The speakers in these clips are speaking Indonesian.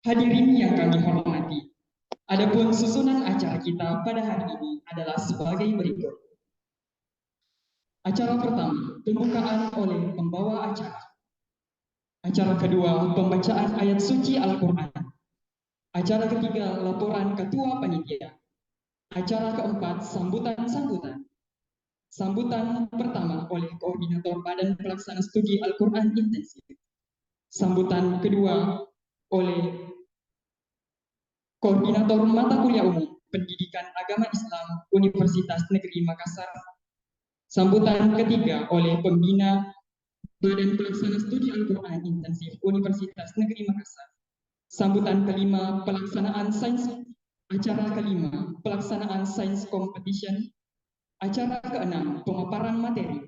Hadirin yang kami hormati, adapun susunan acara kita pada hari ini adalah sebagai berikut. Acara pertama, pembukaan oleh pembawa acara. Acara kedua, pembacaan ayat suci Al-Quran. Acara ketiga, laporan ketua panitia. Acara keempat, sambutan-sambutan. Sambutan pertama oleh Koordinator Badan Pelaksana Studi Al-Quran Intensif. Sambutan kedua oleh Koordinator Mata Kuliah Umum Pendidikan Agama Islam Universitas Negeri Makassar. Sambutan ketiga oleh Pembina Badan Pelaksana Studi Al-Quran Intensif Universitas Negeri Makassar. Sambutan kelima, pelaksanaan sains. Acara kelima, pelaksanaan sains competition. Acara keenam, pemaparan materi.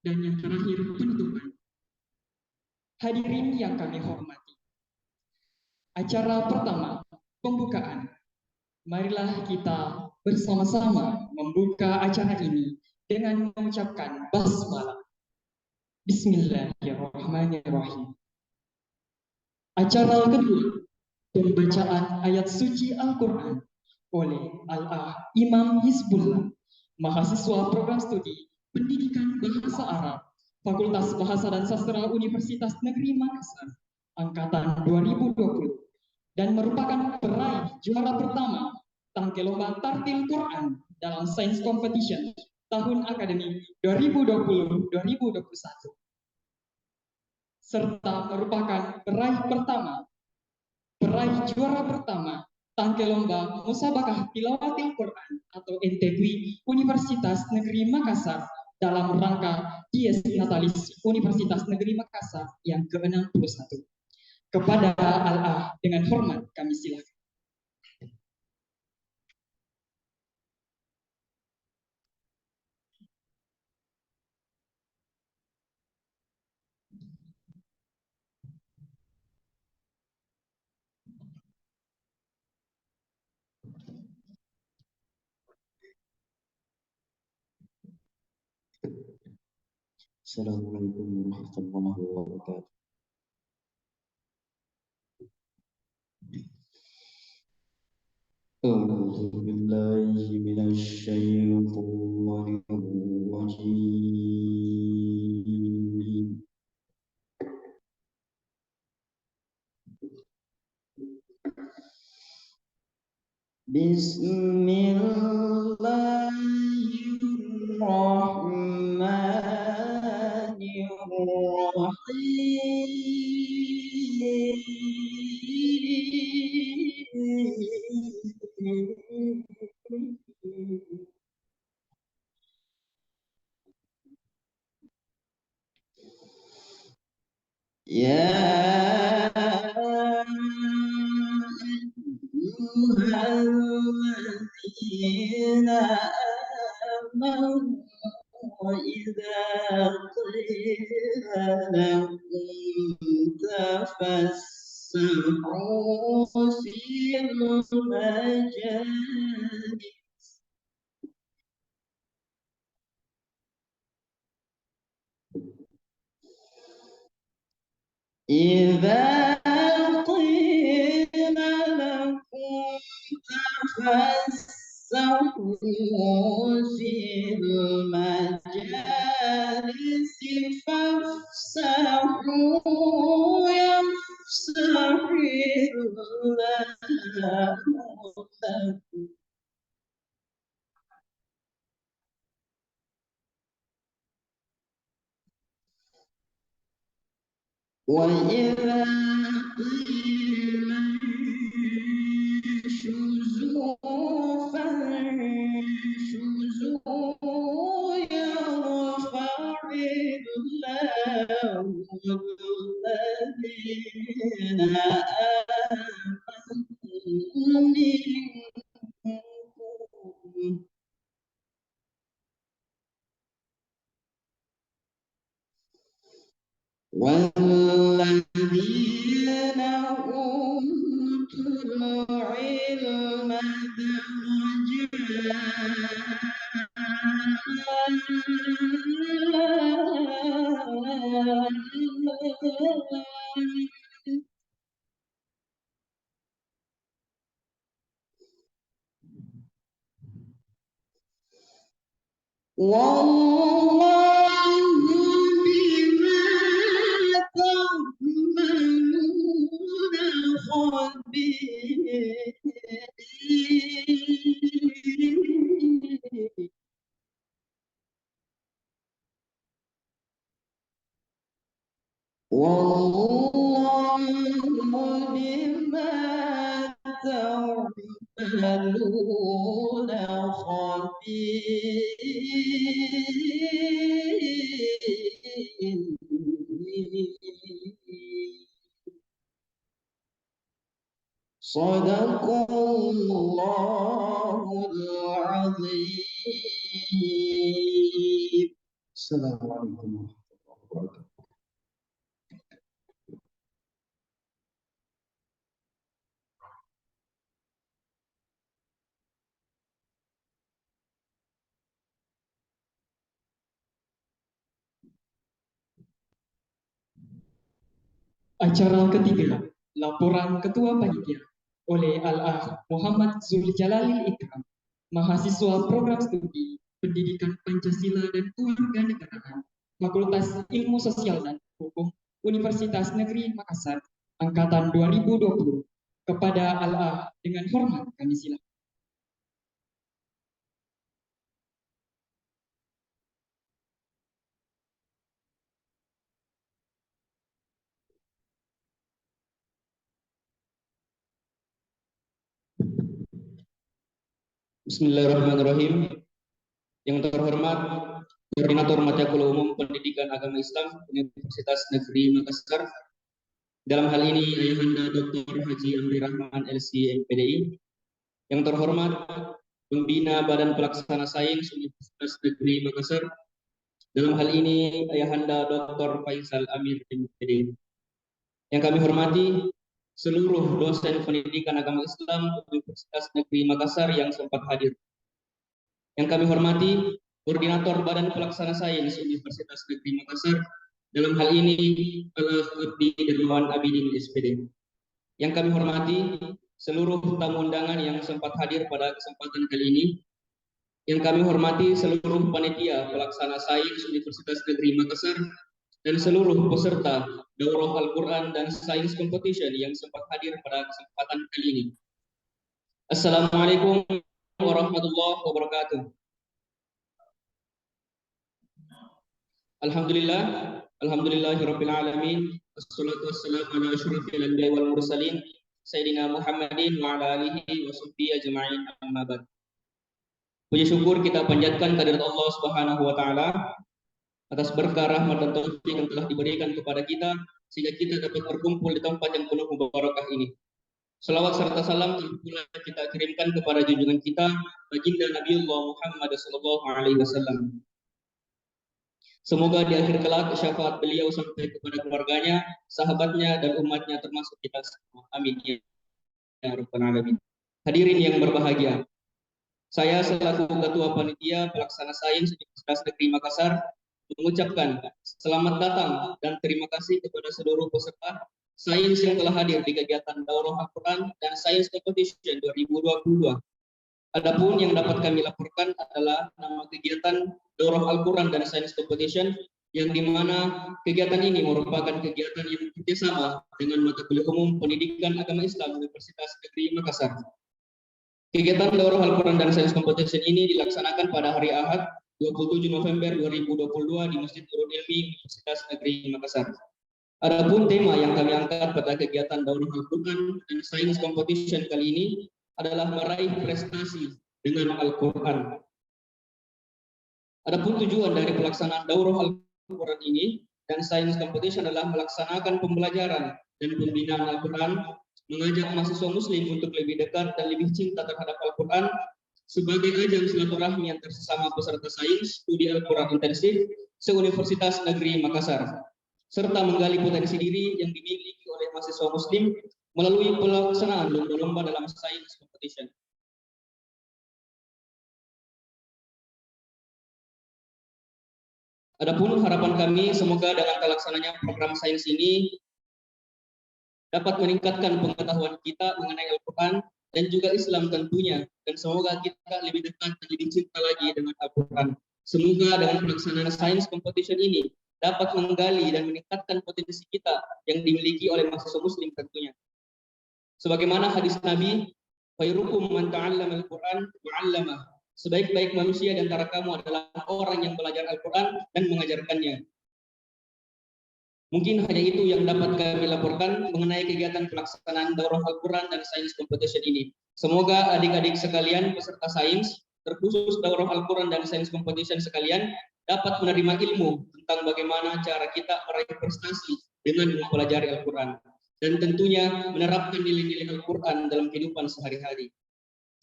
Dan yang terakhir, penutupan. Hadirin yang kami hormati. Acara pertama, pembukaan. Marilah kita bersama-sama membuka acara ini dengan mengucapkan basmalah. Bismillahirrahmanirrahim. Acara kedua, pembacaan ayat suci Al-Quran oleh Al-Ah Imam Hizbullah, mahasiswa program studi Pendidikan Bahasa Arab, Fakultas Bahasa dan Sastra Universitas Negeri Makassar, Angkatan 2020, dan merupakan peraih juara pertama tangke lomba tartil Quran dalam Science Competition tahun akademik 2020-2021, serta merupakan peraih juara pertama tangke lomba Musabakah Tilawatil Quran atau NTQI Universitas Negeri Makassar dalam rangka Dies Natalis Universitas Negeri Makassar yang ke-61. Kepada Al-Ah dengan hormat kami silakan. Assalamualaikum warahmatullahi wabarakatuh. أعوذ بالله من الشيطان الرجيم. بسم الله الرحمن الرحيم. يا أيها الذين آمنوا إذا قيل لكم تفسحوا في المجالس إذا قيل لكم تفسحوا في المجالس فافسحوا يفسح الله لكم. وإذا قيل انشزوا فانشزوا يرفع الله الذين آمنوا منكم والذين أوتوا العلم درجات والله بما تعملون خبير والله بما تعملون خبير صدق الله العظيم. السلام عليكم ورحمة الله وبركاته. Acara ketiga, laporan Ketua Panitia oleh Al-Akh Muhammad Zuljalalil Ikram, mahasiswa program studi Pendidikan Pancasila dan Kewarganegaraan, Fakultas Ilmu Sosial dan Hukum Universitas Negeri Makassar, angkatan 2020. Kepada Al-Akh dengan hormat kami silakan. Bismillahirrahmanirrahim. Yang terhormat Koordinator Mata Kuliah Umum Pendidikan Agama Islam Universitas Negeri Makassar, dalam hal ini Ayahanda Dr. Haji Amri Rahman LC MPDI. Yang terhormat Pembina Badan Pelaksana Sains Universitas Negeri Makassar, dalam hal ini Ayahanda Dr. Faisal Amir MPDI. Yang kami hormati seluruh dosen pendidikan agama Islam Universitas Negeri Makassar yang sempat hadir. Yang kami hormati Koordinator Badan Pelaksana Sains Universitas Negeri Makassar, dalam hal ini Al-Akh Abdi Dermawan Abidin SPD. Yang kami hormati seluruh tamu undangan yang sempat hadir pada kesempatan kali ini. Yang kami hormati seluruh panitia pelaksana Sains Universitas Negeri Makassar dan seluruh peserta Daurah Al-Quran dan Sains Competition yang sempat hadir pada kesempatan kali ini. Assalamualaikum warahmatullahi wabarakatuh. Alhamdulillahirabbil alamin, wassalatu wassalamu ala asyrofil anbiya'i wal mursalin sayyidina Muhammadin wa ala alihi wa sahbihi ajma'in, amma ba'd. Puji syukur kita panjatkan kehadirat Allah Subhanahu wa taala atas berkah rahmat dan taufik yang telah diberikan kepada kita sehingga kita dapat berkumpul di tempat yang penuh barakah ini. Salawat serta salam pula kita kirimkan kepada junjungan kita baginda Nabiullah Muhammad sallallahu alaihi wasallam. Semoga di akhir kelak syafaat beliau sampai kepada keluarganya, sahabatnya dan umatnya termasuk kita semua. Amin ya rabbal alamin. Hadirin yang berbahagia, saya selaku Ketua Panitia Pelaksana Sains Universitas Negeri Makassar mengucapkan selamat datang dan terima kasih kepada seluruh peserta sains yang telah hadir di kegiatan Daurah Al-Quran dan Sains Competition 2022. Adapun yang dapat kami laporkan adalah nama kegiatan Daurah Al-Quran dan Sains Competition, yang dimana kegiatan ini merupakan kegiatan yang bekerjasama dengan Mata Kuliah Umum Pendidikan Agama Islam Universitas Negeri Makassar. Kegiatan Daurah Al-Quran dan Sains Competition ini dilaksanakan pada hari Ahad 27 November 2022 di Masjid Nurul Ilmi Universitas Negeri Makassar. Adapun tema yang kami angkat pada kegiatan Daurah Al-Quran dan Sains Competition kali ini adalah meraih prestasi dengan Al-Quran. Adapun tujuan dari pelaksanaan Daurah Al-Quran ini dan Sains Competition adalah melaksanakan pembelajaran dan pembinaan Al-Quran, mengajak mahasiswa muslim untuk lebih dekat dan lebih cinta terhadap Al-Quran sebagai ajang silaturahmi antar sesama peserta sains studi Al-Quran intensif se-Universitas Negeri Makassar, serta menggali potensi diri yang dimiliki oleh mahasiswa muslim melalui pelaksanaan lomba-lomba dalam Sains Competition. Adapun harapan kami semoga dengan terlaksananya program sains ini dapat meningkatkan pengetahuan kita mengenai Al-Quran dan juga Islam tentunya, dan semoga kita lebih dekat dan lebih cinta lagi dengan Al-Quran. Semoga dengan pelaksanaan Science Competition ini dapat menggali dan meningkatkan potensi kita yang dimiliki oleh mahasiswa muslim tentunya. Sebagaimana hadis Nabi, khairukum man ta'allama al-Qur'an wa 'allamah. Sebaik-baik manusia di antara kamu adalah orang yang belajar Al-Qur'an dan mengajarkannya. Mungkin hanya itu yang dapat kami laporkan mengenai kegiatan pelaksanaan daurah Al-Quran dan Science Competition ini. Semoga adik-adik sekalian peserta sains, terkhusus daurah Al-Quran dan Science Competition sekalian, dapat menerima ilmu tentang bagaimana cara kita meraih prestasi dengan mempelajari Al-Quran. Dan tentunya menerapkan nilai-nilai Al-Quran dalam kehidupan sehari-hari.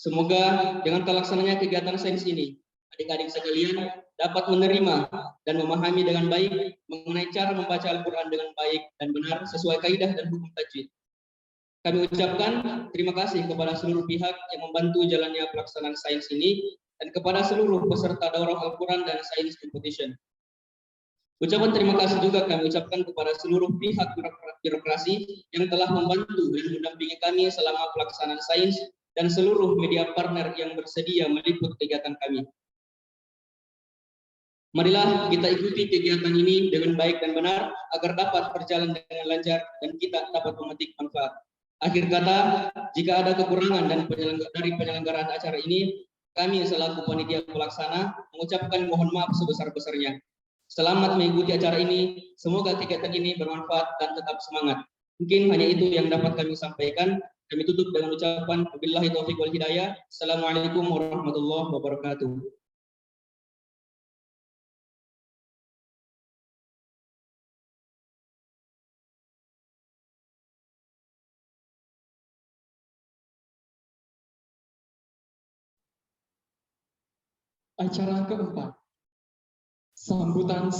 Semoga dengan terlaksananya kegiatan sains ini, adik-adik sekalian dapat menerima dan memahami dengan baik mengenai cara membaca Al-Quran dengan baik dan benar sesuai kaidah dan hukum tajwid. Kami ucapkan terima kasih kepada seluruh pihak yang membantu jalannya pelaksanaan sains ini dan kepada seluruh peserta daurah Al-Quran dan Science Competition. Ucapan terima kasih juga kami ucapkan kepada seluruh pihak birokrasi yang telah membantu dan mendampingi kami selama pelaksanaan sains dan seluruh media partner yang bersedia meliput kegiatan kami. Marilah kita ikuti kegiatan ini dengan baik dan benar agar dapat berjalan dengan lancar dan kita dapat memetik manfaat. Akhir kata, jika ada kekurangan dari penyelenggaraan acara ini, kami selaku panitia pelaksana mengucapkan mohon maaf sebesar-besarnya. Selamat mengikuti acara ini. Semoga kegiatan ini bermanfaat dan tetap semangat. Mungkin hanya itu yang dapat kami sampaikan. Kami tutup dengan ucapan wabillahi taufiq wal hidayah. Assalamualaikum warahmatullahi wabarakatuh. Acara keempat, sambutan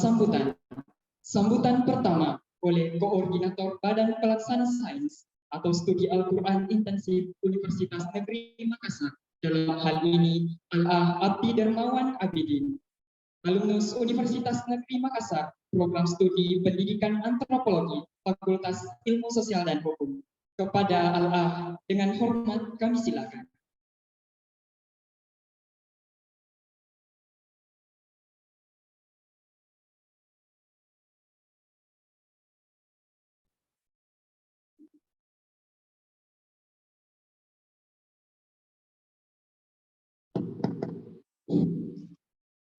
pertama oleh Koordinator Badan Pelaksana Sains atau Studi Al-Quran Intensif Universitas Negeri Makassar. Dalam hal ini Al-Ah Abdi Darmawan Abidin, alumnus Universitas Negeri Makassar, program studi Pendidikan Antropologi, Fakultas Ilmu Sosial dan Hukum. Kepada Al-Ah dengan hormat kami silakan.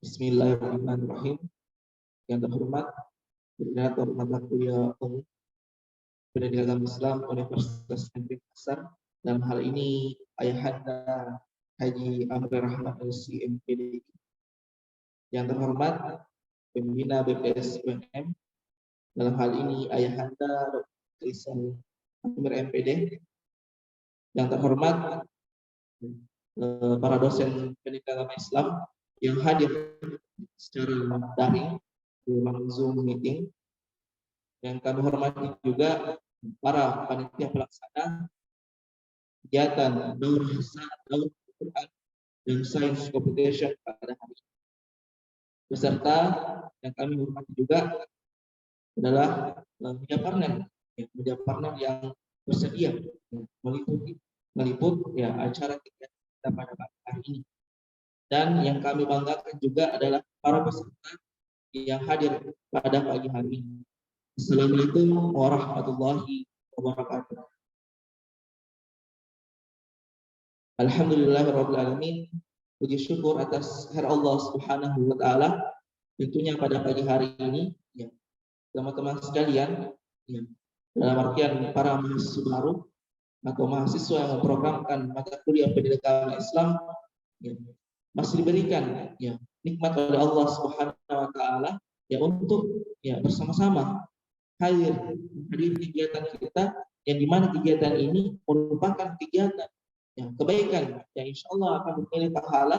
Bismillahirrahmanirrahim. Yang terhormat Koordinator Mata Kuliah Umum Pendidikan Islam Universitas Negeri Makassar, dalam hal ini Ayahanda Haji Amri Rahmat LC MPD. Yang terhormat Pembina BPS UNM, dalam hal ini Ayahanda Dr. Isan Amir MPD. Yang terhormat para dosen pendidikan Islam yang hadir secara daring di ruang Zoom meeting. Yang kami hormati juga para panitia pelaksana kegiatan daurah Al-Quran dan Science Competition pada hari ini. Beserta yang kami hormati juga adalah media partner yang bersedia meliput acara kegiatan kita pada hari ini. Dan yang kami banggakan juga adalah para peserta yang hadir pada pagi hari ini. Assalamualaikum warahmatullahi wabarakatuh. Alhamdulillahirabbil alamin. Puji syukur atas kehadirat Allah Subhanahu wa taala tentunya pada pagi hari ini teman-teman sekalian dalam artian para mahasiswa baru atau mahasiswa yang memprogramkan mata kuliah pendidikan Islam masih diberikan nikmat oleh Allah Subhanahu wa taala untuk bersama-sama hadir kegiatan kita, yang dimana kegiatan ini merupakan kegiatan kebaikan yang insya Allah akan bernilai pahala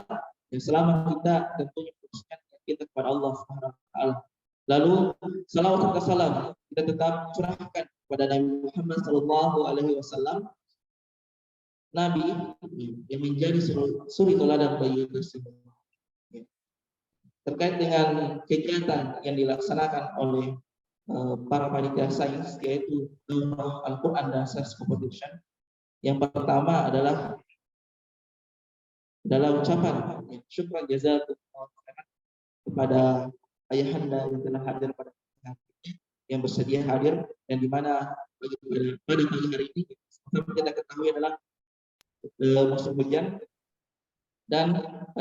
yang selama kita tentunya fokuskan kita kepada Allah Subhanahu wa taala. Lalu salawat serta salam kita tetap curahkan kepada Nabi Muhammad SAW, Nabi yang menjadi suri teladan bagi kita semua. Terkait dengan kegiatan yang dilaksanakan oleh para panitia sains, yaitu daurah Al-Quran dan Science Competition. Yang pertama adalah ucapan syukran jazakumullah khairan kepada ayahanda yang telah hadir pada hari ini, yang bersedia hadir, dan di mana pada pagi hari ini kita ketahui adalah musim hujan, dan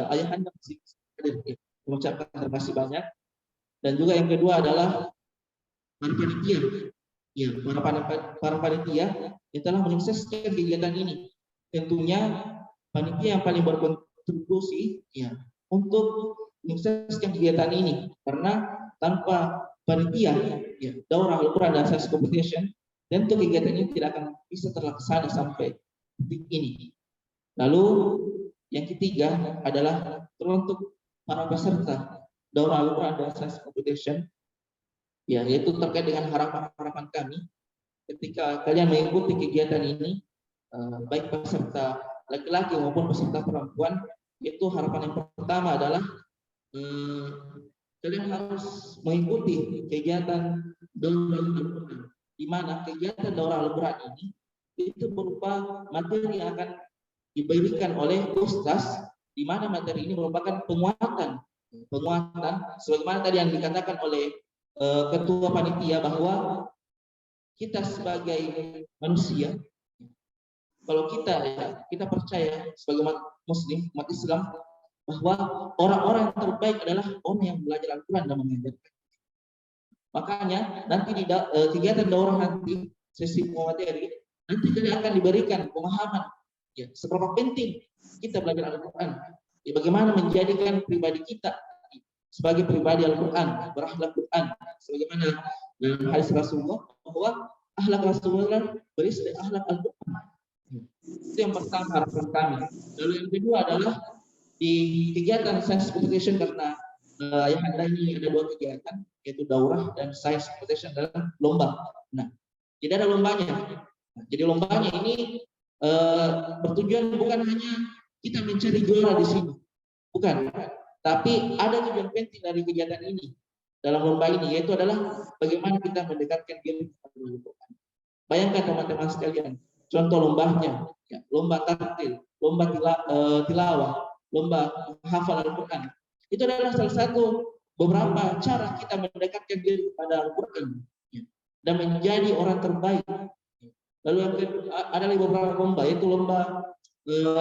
ayahanda masih hadir, ya. Mengucapkan terima kasih banyak. Dan juga yang kedua adalah para panitia, ya, para panitia yang telah menyukseskan kegiatan ini. Tentunya panitia yang paling berkontribusi, ya, untuk menyukseskan kegiatan ini, karena tanpa panitia, ya, daurah Al-Quran dan Science Competition, tentu kegiatan ini tidak akan bisa terlaksana sampai detik ini. Lalu yang ketiga adalah teruntuk para peserta daurah Al-Quran dan Science Competition, ya, yaitu terkait dengan harapan-harapan kami ketika kalian mengikuti kegiatan ini, baik peserta laki-laki maupun peserta perempuan. Itu harapan yang pertama adalah kalian harus mengikuti kegiatan daurah Al-Quran, di mana kegiatan daurah Al-Quran ini itu berupa materi yang akan diberikan oleh ustaz, di mana materi ini merupakan penguatan sebagaimana tadi yang dikatakan oleh ketua panitia, bahwa kita sebagai manusia, kalau kita percaya sebagai umat muslim, umat Islam, bahwa orang-orang yang terbaik adalah orang yang belajar Al-Quran dan mengajarkan. Makanya nanti di kegiatan daurah nanti, sesi materi, nanti kalian akan diberikan pemahaman, ya, seberapa penting kita belajar Al-Quran, ya, bagaimana menjadikan pribadi kita sebagai pribadi Al-Quran, berakhlak Quran, sebagaimana dalam hadis Rasulullah bahwa akhlak Rasulullah berisi dari akhlak Al-Quran. Itu yang pertama harapan kami. Lalu yang kedua adalah di kegiatan Science Competition, karena ayahanda ini ada 2 kegiatan, yaitu daurah dan Science Competition dalam lomba. Nah, tidak ada lombanya. Nah, jadi lombanya ini bertujuan bukan hanya kita mencari juara di sini, bukan. Tapi ada tujuan penting dari kegiatan ini dalam lomba ini, yaitu adalah bagaimana kita mendekatkan diri kepada Al-Quran. Bayangkan teman-teman sekalian, contoh lombanya, ya, lomba tartil, lomba tilawah, lomba hafal Al-Quran. Itu adalah salah satu beberapa cara kita mendekatkan diri kepada Al-Quran, ya, dan menjadi orang terbaik. Lalu yang ada beberapa lomba, yaitu lomba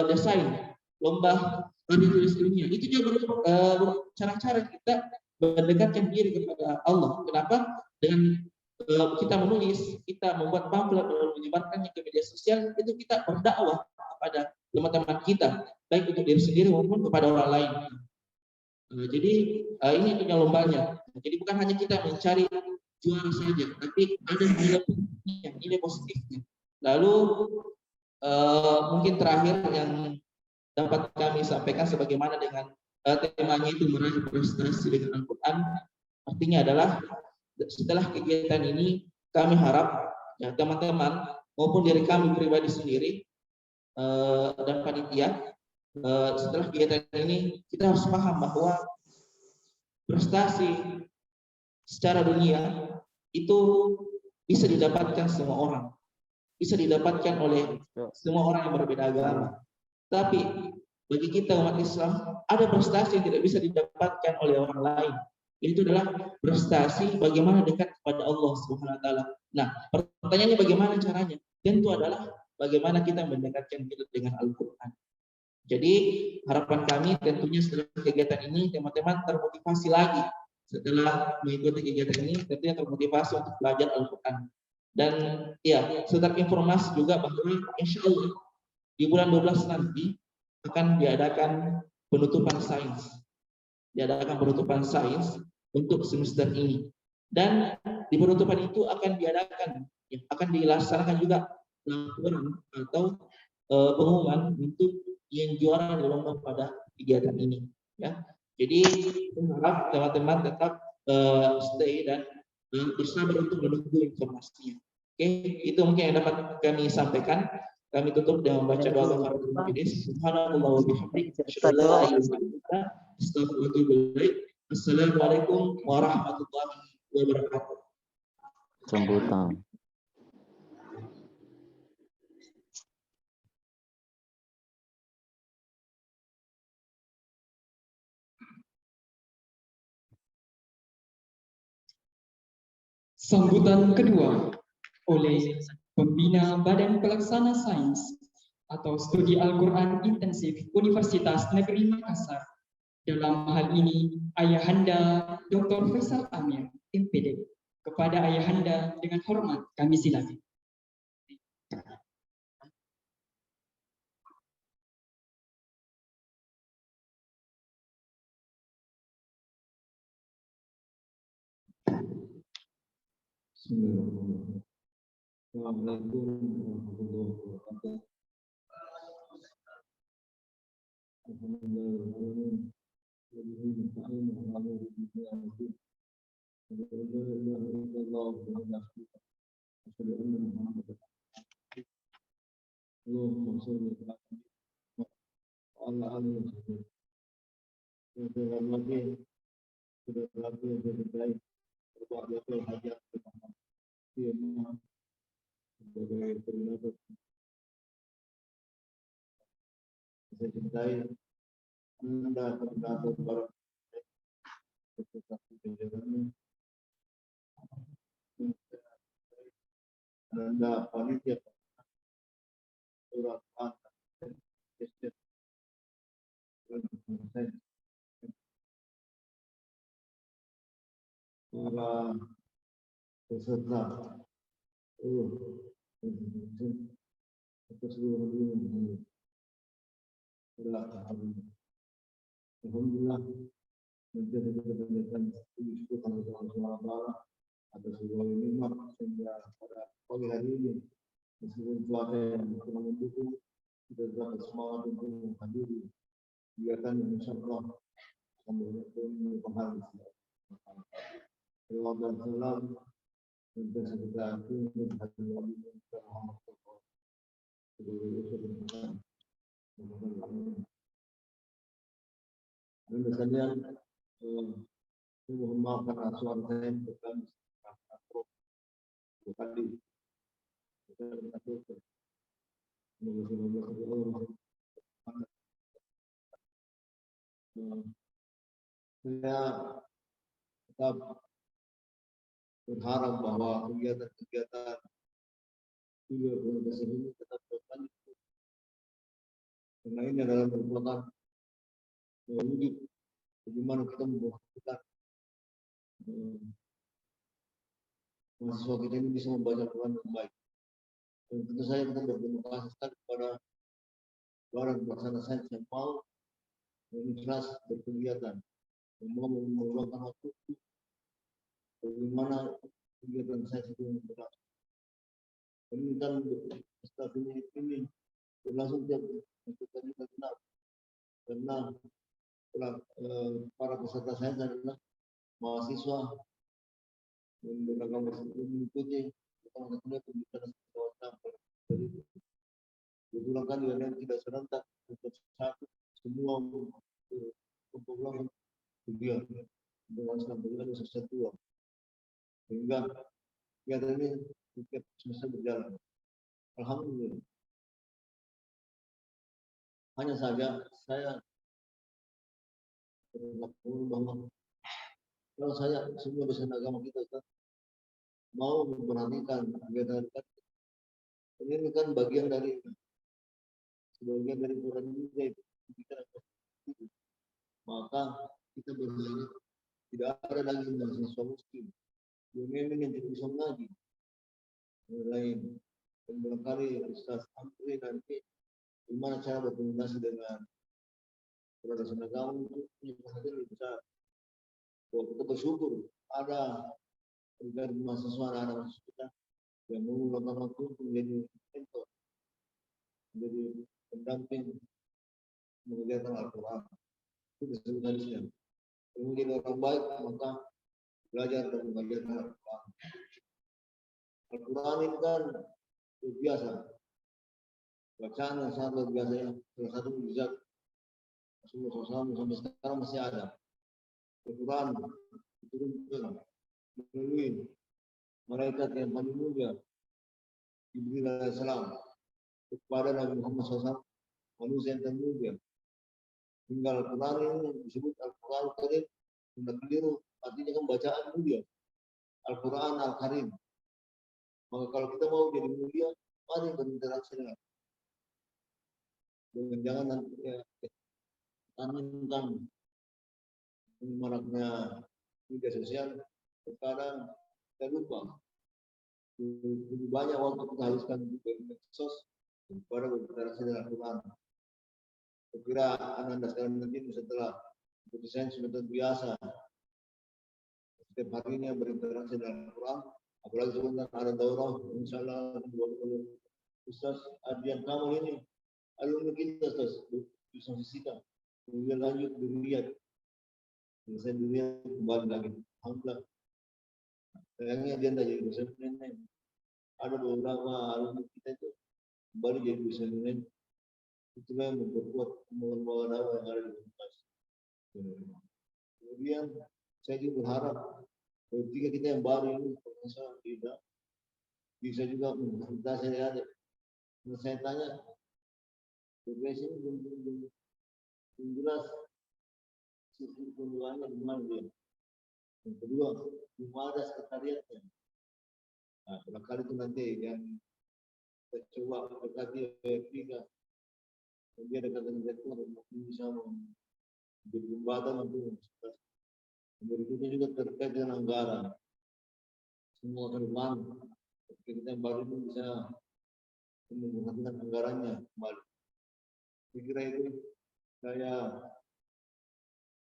desain, lomba tulis ilmiah. Itu juga cara-cara kita mendekatkan diri kepada Allah. Kenapa? Dengan kita menulis, kita membuat pamflet, menyebarkannya ke media sosial, itu kita berdakwah kepada teman-teman kita, baik untuk diri sendiri maupun kepada orang lain. Jadi ini punya lombanya. Jadi bukan hanya kita mencari juara saja, tapi ada nilai positifnya. Lalu mungkin terakhir yang dapat kami sampaikan sebagaimana dengan temanya itu meraih prestasi dengan Al-Quran, artinya adalah setelah kegiatan ini kami harap, ya, teman-teman maupun diri kami pribadi sendiri dan panitia, setelah kegiatan ini kita harus paham bahwa prestasi secara dunia itu bisa didapatkan semua orang, bisa didapatkan oleh semua orang yang berbeda agama. Tapi bagi kita umat Islam, ada prestasi yang tidak bisa didapatkan oleh orang lain. Itu adalah prestasi bagaimana dekat kepada Allah Subhanahu wa taala. Nah, pertanyaannya bagaimana caranya? Tentu adalah bagaimana kita mendekatkan diri dengan Al-Quran. Jadi harapan kami tentunya setelah kegiatan ini teman-teman termotivasi lagi. Setelah mengikuti kegiatan ini tentunya termotivasi untuk belajar Al-Quran. Dan ya, sekedar informasi juga bahwa insya Allah di bulan 12 nanti akan diadakan penutupan sains. Diadakan penutupan sains untuk semester ini. Dan di penutupan itu akan dilaksanakan juga laporan atau pengumuman untuk yang juara di lomba pada kegiatan ini. Ya, jadi harap teman-teman tetap stay dan bersabar untuk menunggu informasinya. Oke, itu mungkin yang dapat kami sampaikan. Kami tutup dengan membaca doa kafaratul majlis. Subhanallah wa bihamdihi, asyhadu an la ilaha illa anta, astaghfiruka wa atubu ilaik. Assalamualaikum warahmatullahi wabarakatuh. Sambutan. Sambutan kedua oleh Pembina Badan Pelaksana Sains atau Studi Al-Quran Intensif Universitas Negeri Makassar. Dalam hal ini, Ayahanda Dr. Faisal Amir, MPD. Kepada Ayahanda dengan hormat kami silakan. Bismillahirrahmanirrahim. Assalamualaikum warahmatullahi wabarakatuh. Alhamdulillahirrahmanirrahim. Wabillahi nasta'in wa ala alihi Allahumma shalli ala ala alihi wa sahbihi. Sudah lagi berbaik berbagai hajat sebagai penyebab saya cintai Anda terdapat barang sesuatu penjelasan Anda panitia surat para peserta atas seluruh dunia. Alhamdulillah menjadi kebenaran itu kalau Allah atas segala nikmat sehingga pada pagi hari ini meskipun cuaca yang kurang mendukung kita dapat semangat untuk menghadiri kegiatan yang insyaallah akan berlangsung pahala. Salam dan salam untuk segala itu untuk hadirin Muhammad dan sekalian saya mohon maaf karena suara saya bukan kali saya tetap berharap bahwa kegiatan-kegiatan juga organisasi ini tetap berlanjut karena ini adalah merupakan wujud bagaimana kita membuat mahasiswa kita ini bisa membaca Quran dengan baik. Dan tentu saja kita berterima kasih sekali kepada Badan Pelaksana Sains yang mau ikhlas berkegiatan, yang mau meluangkan waktu bagaimana kegiatan sains itu berlangsung. Ini kan staf ini berlangsung tiap kita kenal karena para peserta sains adalah mahasiswa yang beragam mengikuti pendidikan swasta. Jadi berulang kali dan tidak serentak untuk satu semua pembangunan kegiatan dengan sampai sesuatu sehingga kegiatan ini tiap semester berjalan. Alhamdulillah. Hanya saja saya berlaku bahwa kalau saya semua dosen agama kita kan mau memperhatikan kegiatan ini kan bagian dari sebagian dari Quran juga kita maka kita berharap tidak ada lagi mahasiswa muslim yang tidak bisa mengaji lain dan barangkali Ustaz Amri nanti gimana cara berkomunikasi dengan dosen agama untuk bisa kita bersyukur ada dari mahasiswa anak-anak kita yang meluangkan waktu untuk menjadi mentor, menjadi pendamping mengajarkan Al-Quran. Itu disebutkan di sini. Menjadi orang baik maka belajar dan mengajarkan Al-Quran. Al-Quran ini kan biasa, bacaan yang sangat luar biasa ya. Salah satu mujizat Rasulullah SAW sampai sekarang masih ada. Al-Quran diturunkan melalui malaikat yang paling mulia Jibril alaihissalam kepada Nabi Muhammad SAW, manusia yang termulia. Tinggal Al-Quran ini disebut Al-Quran Karim, tidak keliru, artinya kan bacaan mulia. Al-Quran Al-Karim. Maka kalau kita mau jadi mulia, mari berinteraksi dengan jangan nanti ya, tanamkan maraknya media sosial. Sekarang kita lupa lebih banyak waktu kita habiskan di medsos daripada berinteraksi dengan Al-Quran. Saya kira anak-anak sekarang mungkin setelah desain sudah terbiasa setiap harinya berinteraksi dengan Al-Quran. Apalagi sebentar ada daurah, insya Allah Ustaz Adrian kamu ini alumni kita Ustaz bisa fisika, kemudian lanjut di Riyadh, selesai di Riyadh kembali lagi. Alhamdulillah. Sayangnya dia tidak jadi dosen lain. Ada beberapa alumni kita itu kembali jadi dosen lain. Itulah yang memperkuat kemauan dakwah yang ada di universitas. Kemudian saya juga berharap ketika kita yang baru ini tidak bisa juga memfasilitasi adik. Saya tanya, progresi ini belum jelas sistem pengelolaannya gimana dia. Yang kedua, belum ada sekretariatnya. Nah, barangkali itu nanti yang kita coba dekati Afrika. Kemudian dekatan direktur mungkin bisa menjadi jembatan untuk universitas. Berikutnya juga terkait dengan anggaran. Semua ke depan, kita baru itu bisa menggunakan anggarannya kembali. Saya kira itu saya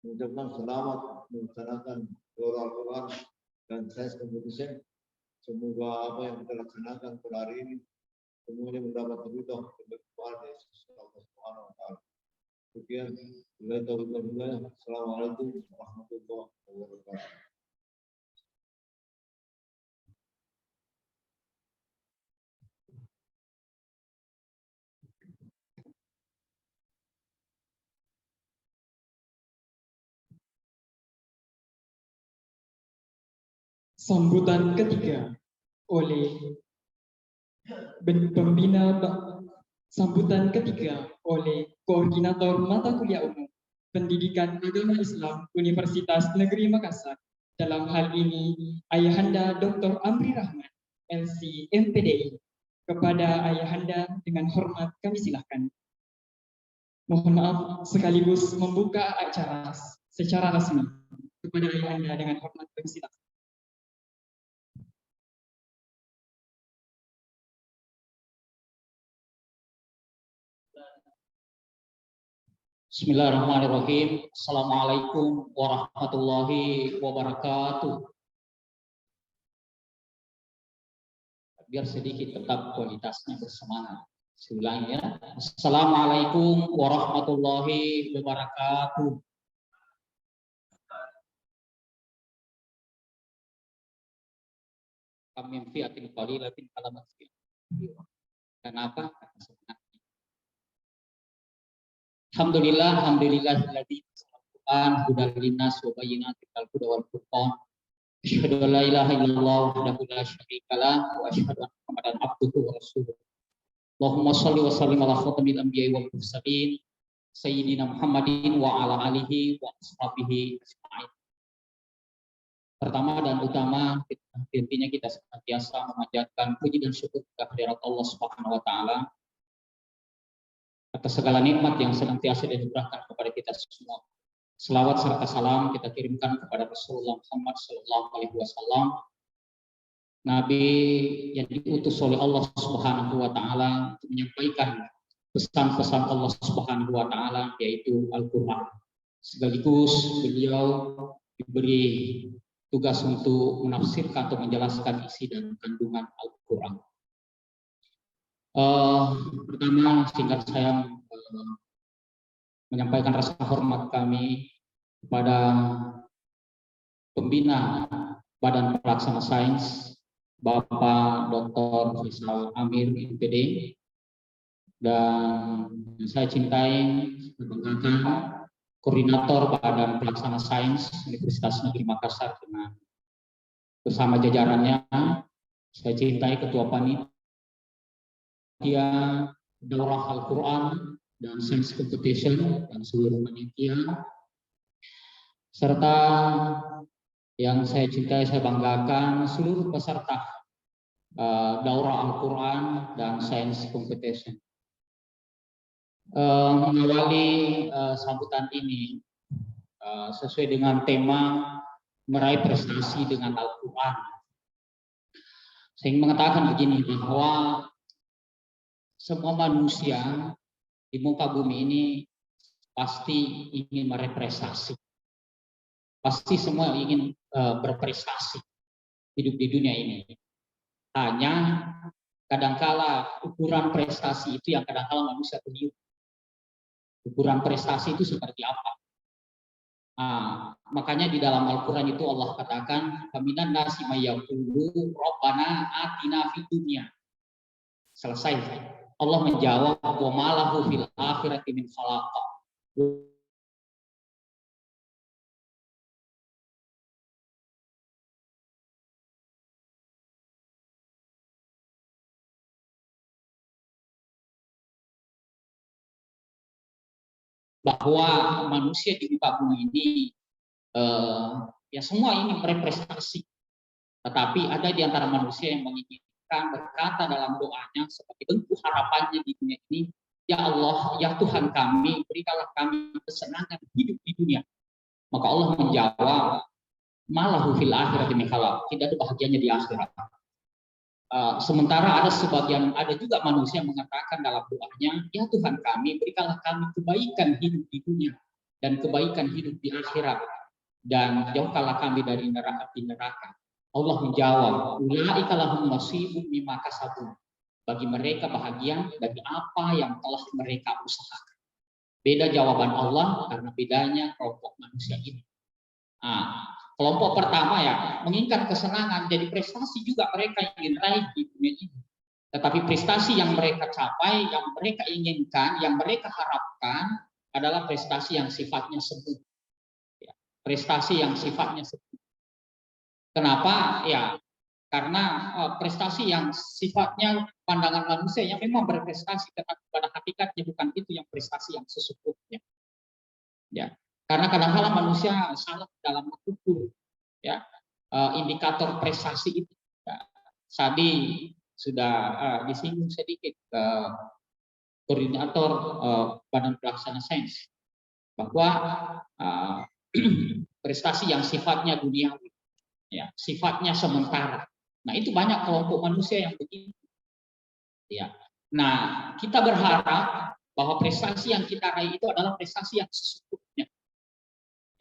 mengucapkan selamat melaksanakan Daurah Al-Quran dan Sains Competition. Semoga apa yang kita laksanakan pada hari ini semuanya mendapat ridho dari Allah Subhanahu wa taala. Sekian, Assalamualaikum warahmatullahi wabarakatuh. Sambutan ketiga oleh pembina sambutan ketiga oleh Koordinator Mata Kuliah Umum Pendidikan Agama Islam Universitas Negeri Makassar. Dalam hal ini Ayahanda Dr. Amri Rahman, LC MPDI. Kepada Ayahanda dengan hormat kami silakan. Mohon maaf sekaligus membuka acara secara resmi. Kepada Ayahanda dengan hormat kami silakan. Bismillahirrahmanirrahim. Assalamualaikum warahmatullahi wabarakatuh. Biar sedikit tetap kualitasnya bersemangat. Seulangnya, Assalamualaikum warahmatullahi wabarakatuh. Kami fiatin qalilatin alamat. Kenapa? Alhamdulillahilladzi Al-Quran hudal linnas wa bayyinatin minal huda wal furqan. Asyhadu an la ilaha illallah wahdahu la syarika lah wa asyhadu anna Muhammadan abduhu wa rasuluh. Allahumma shalli wa sallim ala khatamil anbiya'i wal mursalin sayyidina Muhammadin wa ala alihi wa ashabihi ajma'in. Pertama dan utama, intinya kita senantiasa memanjatkan puji dan syukur kehadirat Allah Subhanahu wa taala atas segala nikmat yang senantiasa dianugerahkan kepada kita semua. Selawat serta salam kita kirimkan kepada Rasulullah Muhammad SAW, Nabi yang diutus oleh Allah Subhanahu wa taala untuk menyampaikan pesan-pesan Allah Subhanahu wa taala, yaitu Al-Qur'an. Sekaligus beliau diberi tugas untuk menafsirkan atau menjelaskan isi dan kandungan Al-Qur'an. Pertama, singkat saya menyampaikan rasa hormat kami kepada pembina Badan Pelaksana Sains, Bapak Dr. Faisal Amir, MPD, dan saya cintai membanggakan Koordinator Badan Pelaksana Sains Universitas Negeri Makassar dengan bersama jajarannya. Saya cintai Ketua Panitia Daurah Al-Quran dan Science Competition dan seluruh panitia, serta yang saya cintai, saya banggakan seluruh peserta daurah Al-Quran dan Science Competition. Mengawali sambutan ini sesuai dengan tema meraih prestasi dengan Al-Quran. Saya ingin mengatakan begini, bahwa semua manusia di muka bumi ini pasti ingin meraih prestasi. Pasti semua ingin berprestasi hidup di dunia ini. Hanya kadangkala ukuran prestasi itu yang kadangkala manusia keliru. Ukuran prestasi itu seperti apa? Makanya di dalam Al-Quran itu Allah katakan, "Faminan nasi mayyaqulu Rabbana atina fid dunya." Selesai. Allah menjawab, "Wa malahu fil akhirati min khalaq." Bahwa manusia di muka bumi ini ya semua ingin berprestasi, tetapi ada di antara manusia yang menginginkan berkata dalam doanya sebagai bentuk harapannya di dunia ini, "Ya Allah, ya Tuhan kami, berikanlah kami kesenangan hidup di dunia." Maka Allah menjawab, "Malahu fil akhirati min khalaq." Tidak ada bahagianya di akhirat. Sementara ada juga manusia yang mengatakan dalam doanya, "Ya Tuhan kami, berikanlah kami kebaikan hidup di dunia dan kebaikan hidup di akhirat, dan jauhkanlah kami dari neraka." Allah menjawab, "Ulaika lahum nasibun mimma kasabu." Bagi mereka bahagian dari apa yang telah mereka usahakan. Beda jawaban Allah karena bedanya kelompok manusia ini. Kelompok pertama ya menginginkan kesenangan, jadi prestasi juga mereka ingin raih di dunia ini. Tetapi prestasi yang mereka capai, yang mereka inginkan, yang mereka harapkan adalah prestasi yang sifatnya semu. Ya, prestasi yang sifatnya semu. Kenapa? Ya, karena prestasi yang sifatnya pandangan manusia yang memang berprestasi, tetapi pada hakikatnya bukan itu yang prestasi yang sesungguhnya. Ya. Karena kadang-kadang manusia salah dalam mengukur ya indikator prestasi itu. Ya. Tadi sudah disinggung sedikit koordinator Badan Pelaksana Sains bahwa prestasi yang sifatnya duniawi, ya, sifatnya sementara. Nah, itu banyak kelompok manusia yang begitu. Ya. Nah, kita berharap bahwa prestasi yang kita raih itu adalah prestasi yang sesungguhnya.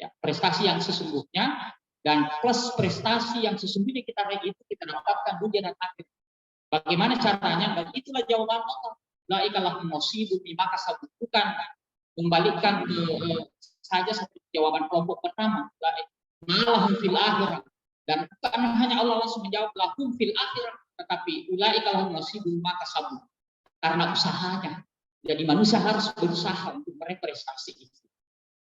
Ya, prestasi yang sesungguhnya, dan plus prestasi yang sesungguhnya kita raih itu kita dapatkan dunia dan akhir. Bagaimana caranya? Dan itulah jawaban Allah. La ikalah musibun mimma kasabu. Bukan kembalikan saja seperti jawaban kelompok pertama. La malahum fil akhirah. Dan bukan hanya Allah langsung menjawab lahum fil akhirah, tetapi ulaika lahum nasibun mimma kasabu. Karena usahanya. Jadi manusia harus berusaha untuk meraih prestasi itu.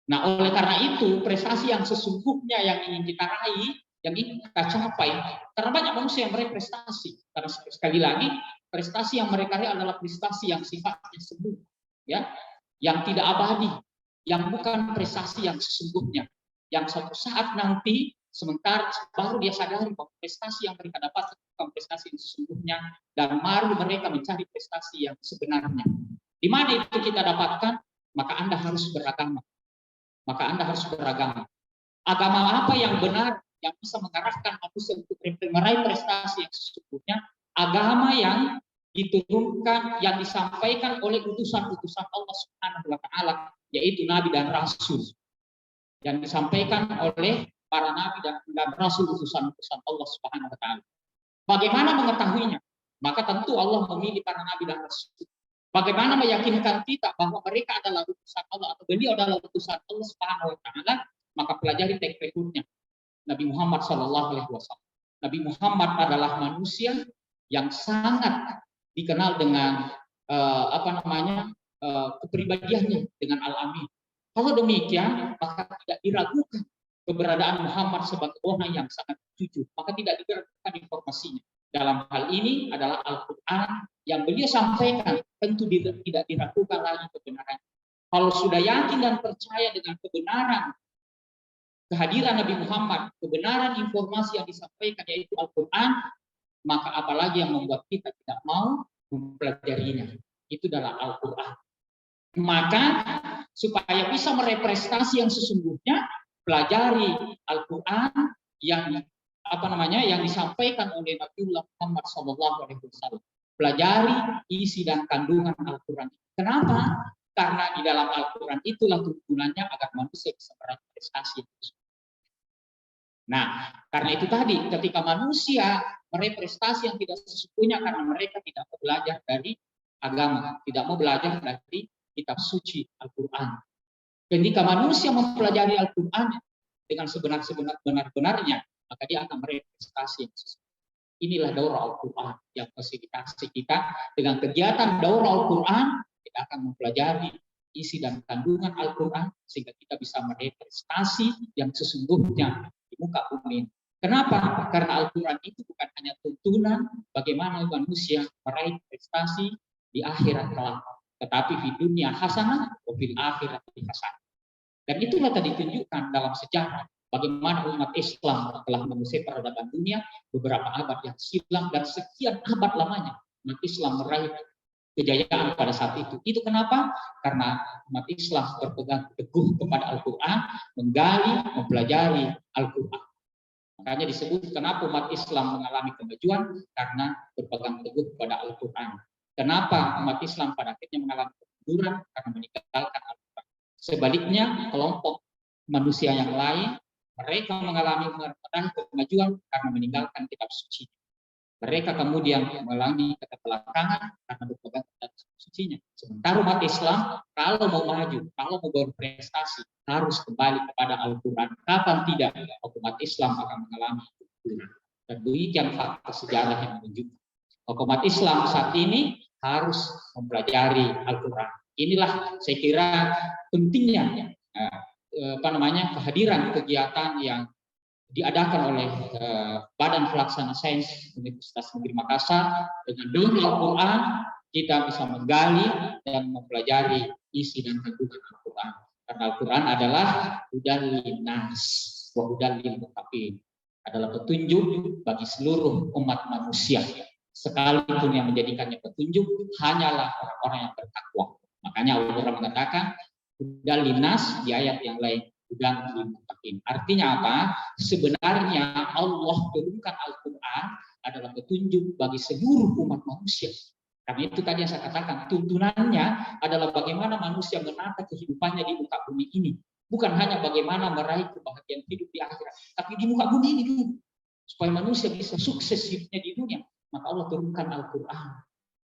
Nah, oleh karena itu, prestasi yang sesungguhnya yang ingin kita raih, yang ingin kita capai, karena banyak manusia yang meraih prestasi. Karena sekali lagi, prestasi yang mereka raih adalah prestasi yang sifatnya semu, ya, yang tidak abadi, yang bukan prestasi yang sesungguhnya, yang suatu saat nanti, sementara baru dia sadari bahwa prestasi yang mereka dapat bukan prestasi yang sesungguhnya, dan baru mereka mencari prestasi yang sebenarnya. Di mana itu kita dapatkan? Maka Anda harus beragama. Agama apa yang benar, yang bisa mengarahkan manusia untuk meraih prestasi yang sesungguhnya? Agama yang diturunkan, yang disampaikan oleh utusan-utusan Allah Subhanahu wa Ta'ala, yaitu Nabi dan Rasul, yang disampaikan oleh para Nabi dan Rasul, utusan-utusan Allah Subhanahu wa Ta'ala. Bagaimana mengetahuinya? Maka tentu Allah memilih para Nabi dan Rasul. Bagaimana meyakinkan kita bahwa mereka adalah utusan Allah atau beliau adalah utusan Allah Subhanahu wa Ta'ala? Maka pelajari track record-nya Nabi Muhammad SAW. Nabi Muhammad adalah manusia yang sangat dikenal dengan kepribadiannya dengan al-amin. Kalau demikian, maka tidak diragukan keberadaan Muhammad sebagai orang yang sangat jujur. Maka tidak diragukan informasinya. Dalam hal ini adalah Al-Quran yang beliau sampaikan, tentu tidak diragukan lagi kebenaran. Kalau sudah yakin dan percaya dengan kebenaran kehadiran Nabi Muhammad, kebenaran informasi yang disampaikan yaitu Al-Quran, maka apalagi yang membuat kita tidak mau mempelajarinya. Itu adalah Al-Quran. Maka supaya bisa merepresentasi yang sesungguhnya, pelajari Al-Quran yang yang disampaikan oleh Nabiullah Muhammad SAW. Pelajari isi dan kandungan Al-Quran. Kenapa? Karena di dalam Al-Quran itulah tuntunannya agar manusia bisa meraih prestasi. Nah, karena itu tadi, ketika manusia meraih prestasi yang tidak sesungguhnya karena mereka tidak mau belajar dari agama, tidak mau belajar dari kitab suci Al-Quran. Ketika manusia mempelajari Al-Quran dengan sebenar-benarnya, maka dia akan meraih prestasi yang sesungguhnya. Inilah daurah Al-Quran yang fasilitasi kita dengan kegiatan daurah Al-Quran. Kita akan mempelajari isi dan kandungan Al-Quran sehingga kita bisa meraih prestasi yang sesungguhnya di muka bumi. Kenapa? Karena Al-Quran itu bukan hanya tuntunan bagaimana manusia meraih prestasi di akhirat kelak, tetapi di dunia hasanah, fil akhirat hasanah. Dan itulah tadi ditunjukkan dalam sejarah bagaimana umat Islam telah menguasai peradaban dunia beberapa abad yang silam dan sekian abad lamanya umat Islam meraih kejayaan pada saat itu. Itu kenapa? Karena umat Islam berpegang teguh kepada Al-Quran, menggali, mempelajari Al-Quran. Makanya disebut kenapa umat Islam mengalami kemajuan, karena berpegang teguh kepada Al-Quran. Kenapa umat Islam pada akhirnya mengalami kemunduran? Karena meninggalkan Al-Quran. Sebaliknya, kelompok manusia yang lain, mereka mengalami kemajuan karena meninggalkan kitab suci. Mereka kemudian mengalami keterbelakangan karena berpegang kitab sucinya. Sementara umat Islam, kalau mau maju, kalau mau berprestasi, harus kembali kepada Al-Quran. Kapan tidak, umat Islam akan mengalami kemunduran. Dan demikian fakta sejarah yang menunjukkan umat Islam saat ini harus mempelajari Al-Quran. Inilah saya kira pentingnya kehadiran kegiatan yang diadakan oleh Badan Pelaksana Sains Universitas Negeri Makassar. Dengan daurah Al-Quran kita bisa menggali dan mempelajari isi dan kandungan Al-Quran. Karena Al-Quran adalah hudan linnas wa hudan lil muttaqin, adalah petunjuk bagi seluruh umat manusia. Sekalipun yang menjadikannya petunjuk hanyalah orang-orang yang bertakwa. Makanya Allah mengatakan hudan linnas di ayat yang lain, hudan lil muttaqin. Artinya apa? Sebenarnya Allah turunkan Al-Quran adalah petunjuk bagi seluruh umat manusia. Karena itu tadi yang saya katakan, tuntunannya adalah bagaimana manusia menata kehidupannya di muka bumi ini. Bukan hanya bagaimana meraih kebahagiaan hidup di akhirat, tapi di muka bumi ini dulu. Supaya manusia bisa sukses hidupnya di dunia, maka Allah turunkan Al-Quran.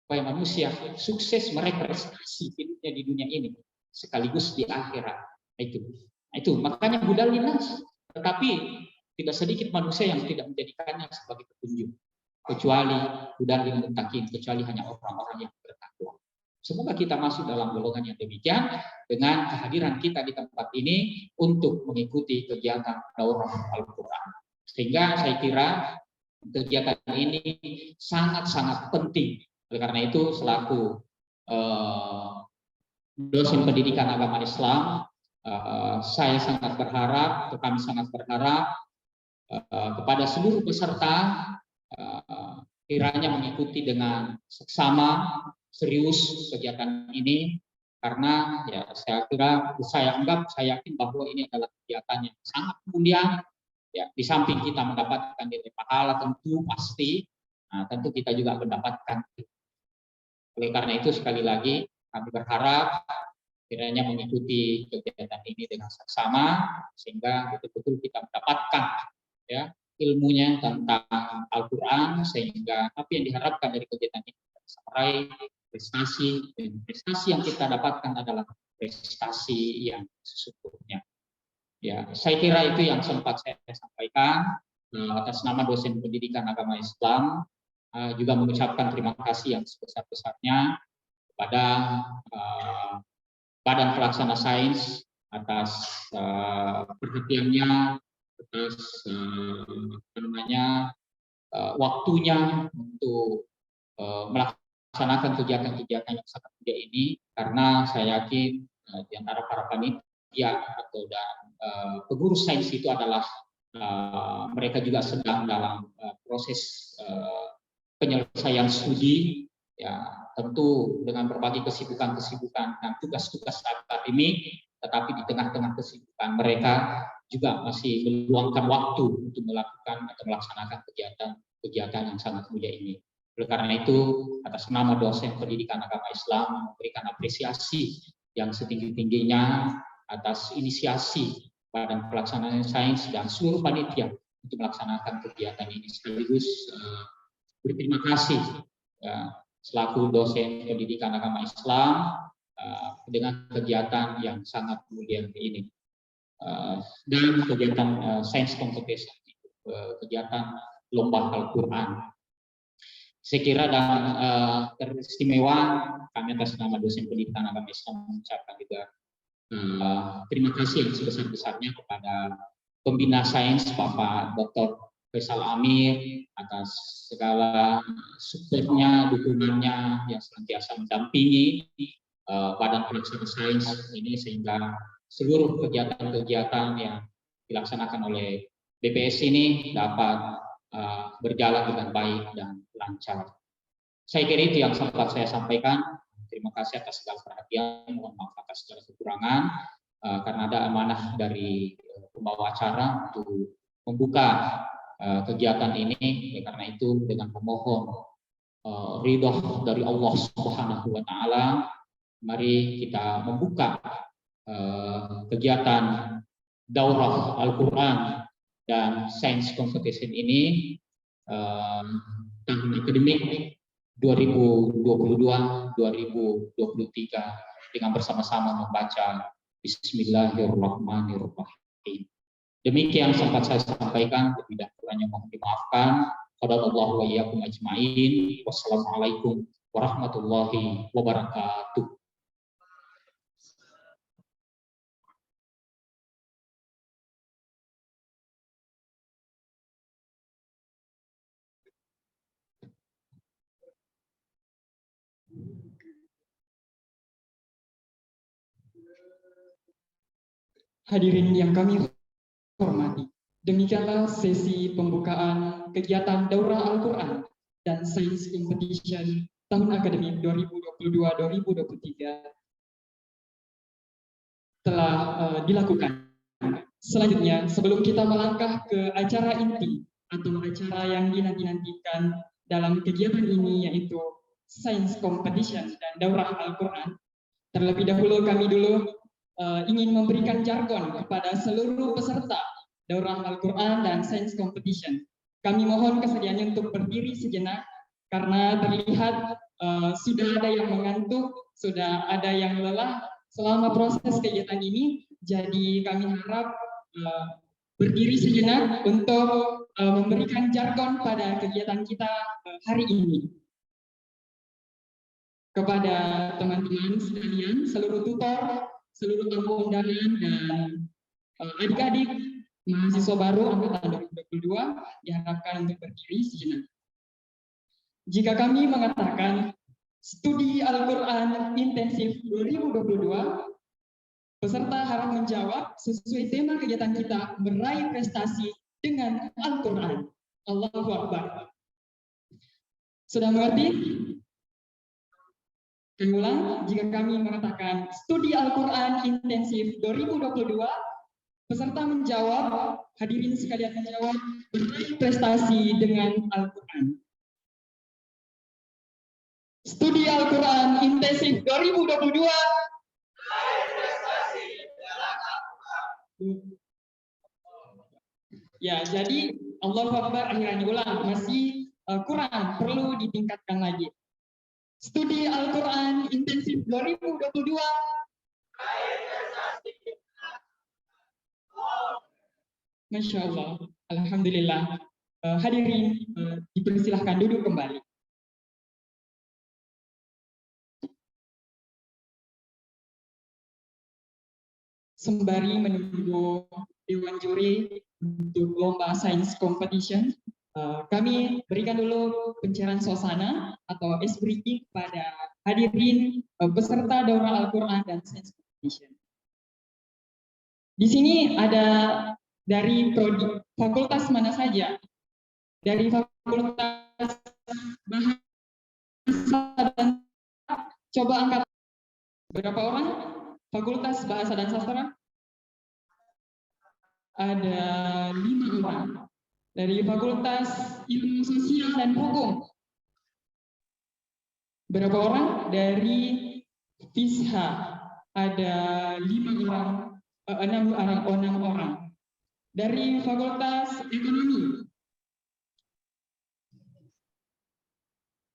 Supaya manusia sukses meraih prestasi hidupnya di dunia ini, sekaligus di akhirat. Itu makanya budal linnas. Tetapi tidak sedikit manusia yang tidak menjadikannya sebagai petunjuk, kecuali budal lil muttaqin, kecuali hanya orang-orang yang bertakwa. Semoga kita masuk dalam golongan yang demikian dengan kehadiran kita di tempat ini untuk mengikuti kegiatan daurah Al-Quran. Sehingga saya kira kegiatan ini sangat-sangat penting. Oleh karena itu, selaku dosen pendidikan agama Islam, saya sangat berharap, atau kami sangat berharap kepada seluruh peserta kiranya mengikuti dengan seksama, serius kegiatan ini, karena ya saya yakin bahwa ini adalah kegiatan yang sangat mulia. Ya, di samping kita mendapatkan nilai pahala tentu pasti, tentu kita juga mendapatkan. Oleh karena itu sekali lagi kami berharap kiranya mengikuti kegiatan ini dengan seksama sehingga betul-betul kita mendapatkan ya ilmunya tentang Al-Quran, sehingga apa yang diharapkan dari kegiatan ini bisa meraih prestasi, dan prestasi yang kita dapatkan adalah prestasi yang sesungguhnya. Ya, saya kira itu yang sempat saya sampaikan atas nama dosen pendidikan agama Islam, juga mengucapkan terima kasih yang sebesar-besarnya kepada Badan Pelaksana Sains atas perhatiannya, atas waktunya untuk melaksanakan kegiatan-kegiatan yang sangat mulia ini, karena saya yakin di antara para panitia atau dan pengurus sains itu adalah mereka juga sedang dalam proses penyelesaian studi, ya tentu dengan berbagai kesibukan-kesibukan dan tugas-tugas akademik, tetapi di tengah-tengah kesibukan mereka juga masih meluangkan waktu untuk melakukan atau melaksanakan kegiatan yang sangat mulia ini. Oleh karena itu, atas nama dosen pendidikan agama Islam memberikan apresiasi yang setinggi-tingginya atas inisiasi Badan Pelaksanaan Sains dan seluruh panitia untuk melaksanakan kegiatan ini, sekaligus berterima kasih selaku dosen pendidikan agama Islam dengan kegiatan yang sangat mulia ini, dan kegiatan sains competition, kegiatan lomba Al-Quran. Saya kira dan teristimewa kami atas nama dosen pendidikan agama Islam mengucapkan juga terima kasih yang sebesar-besarnya kepada pembina sains Bapak Dr. Faisal Amir atas segala supportnya, dukungannya yang senantiasa mendampingi Badan Pelaksana Sains ini, sehingga seluruh kegiatan-kegiatan yang dilaksanakan oleh BPS ini dapat berjalan dengan baik dan lancar. Saya kira itu yang sempat saya sampaikan. Terima kasih atas segala perhatian, mohon maaf atas segala kekurangan, karena ada amanah dari pembawa acara untuk membuka kegiatan ini. Karena itu dengan memohon ridho dari Allah Subhanahu wa Ta'ala, mari kita membuka kegiatan daurah Al-Quran dan Science Competition ini tahun akademik 2022-2023 dengan bersama-sama membaca Bismillahirrahmanirrahim. Demikian sempat saya sampaikan, lebih dan kurangnya mohon dimaafkan. Qadallahu wa iyyakum ajmain. Wassalamualaikum warahmatullahi wabarakatuh. Hadirin yang kami hormati, demikianlah sesi pembukaan kegiatan Daurah Al-Quran dan Science Competition tahun akademik 2022-2023 telah dilakukan. Selanjutnya, sebelum kita melangkah ke acara inti atau acara yang dinanti-nantikan dalam kegiatan ini, yaitu Science Competition dan Daurah Al-Quran, terlebih dahulu kami ingin memberikan jargon kepada seluruh peserta Daurah Al-Quran dan Science Competition. Kami mohon kesediaannya untuk berdiri sejenak karena terlihat sudah ada yang mengantuk, sudah ada yang lelah selama proses kegiatan ini. Jadi kami harap berdiri sejenak untuk memberikan jargon pada kegiatan kita hari ini. Kepada teman-teman sekalian, seluruh tutor, seluruh tamu undangan, dan adik-adik mahasiswa baru angkatan 2022 diharapkan untuk berdiri sejenak. Jika kami mengatakan studi Al-Quran intensif 2022, peserta harap menjawab sesuai tema kegiatan kita, meraih prestasi dengan Al-Quran. Allahu Akbar. Sudah mengerti? Kami ulang, jika kami mengatakan studi Al-Quran intensif 2022, peserta menjawab, hadirin sekalian menjawab, meraih prestasi dengan Al-Quran. Studi Al-Quran intensif 2022. Ya, jadi Allahu Akbar, akhirnya ulang, masih kurang, perlu ditingkatkan lagi. Studi Al-Quran intensif 2022. Masya Allah, Alhamdulillah. Hadirin, dipersilahkan duduk kembali. Sembari menunggu Dewan Juri untuk lomba Science Competition, kami berikan dulu pencerahan suasana atau ice breaking pada hadirin peserta Daurah Al-Quran dan Science Competition. Di sini ada dari prodi, fakultas mana saja? Dari fakultas bahasa dan coba angkat berapa orang? Fakultas bahasa dan sastra? Ada 5 orang. Dari fakultas ilmu sosial dan hukum? Berapa orang? Dari FISHA ada 6 orang. Dari fakultas ekonomi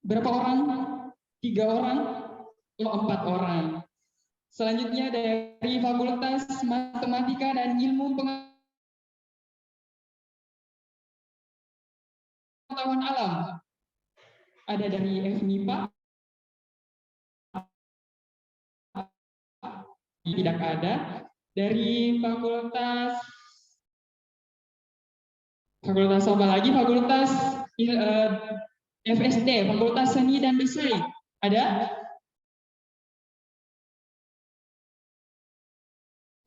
berapa orang? 3 orang? 4 orang. Selanjutnya dari fakultas matematika dan ilmu pengetahuan alam ada dari FMIPA tidak ada. Dari fakultas apa lagi? Fakultas FSD, Fakultas Seni dan Desain ada.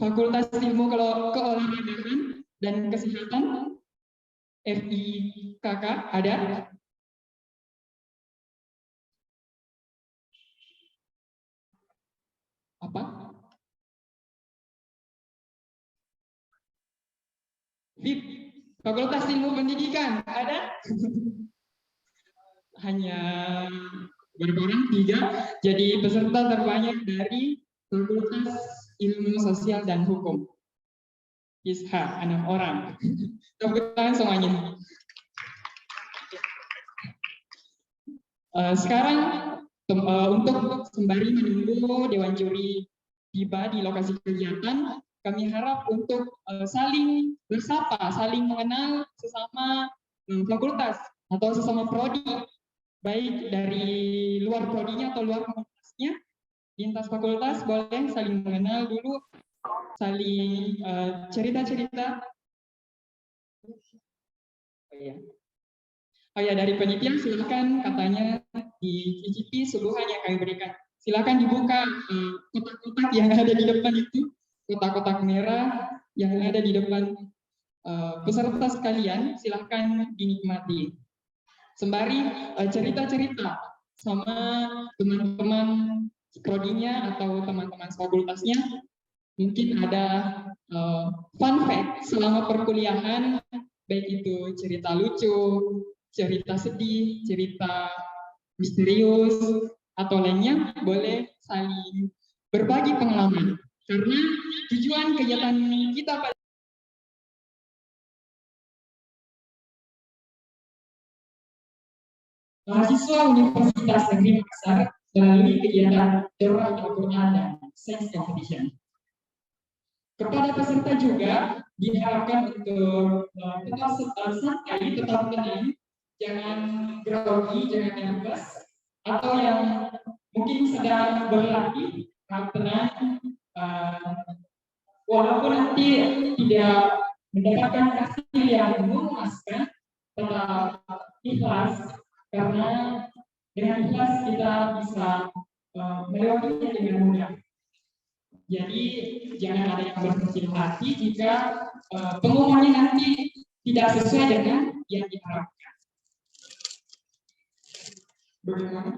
Fakultas Ilmu Keolahragaan dan Kesehatan FIKK ada. Apa? FIP, Fakultas Ilmu Pendidikan ada. Hanya berapa orang? 3. Jadi peserta terbanyak dari Fakultas Ilmu Sosial dan Hukum. FISHA 6 orang. Tepuk tangan semuanya. Sekarang untuk sembari menunggu Dewan Juri tiba di lokasi kegiatan, kami harap untuk saling bersapa, saling mengenal sesama fakultas atau sesama prodi, baik dari luar prodinya atau luar fakultasnya. Lintas fakultas boleh saling mengenal dulu, saling cerita-cerita. Oh ya, dari penitia silakan katanya dicicipi suguhan yang kami berikan. Silakan dibuka kotak-kotak yang ada di depan itu, kotak-kotak merah yang ada di depan peserta sekalian, silakan dinikmati. Sembari cerita-cerita sama teman-teman prodinya atau teman-teman fakultasnya, mungkin ada fun fact selama perkuliahan, baik itu cerita lucu, cerita sedih, cerita misterius, atau lainnya, boleh saling berbagi pengalaman. Karena tujuan kegiatan kita pada mahasiswa Universitas Negeri Makassar melalui kegiatan Daurah Al-Quran dan Science Competition. Kepada peserta juga diharapkan untuk tetap santai, tetap tenang, jangan grogi, jangan nervous, atau yang mungkin sedang berlatih, tenang, walaupun nanti tidak mendapatkan hasil yang memuaskan, tetap ikhlas, karena dengan ikhlas kita bisa melewatinya dengan mudah. Jadi jangan ada yang berkecil hati jika pengumumannya nanti tidak sesuai dengan yang diharapkan. Bagaimana?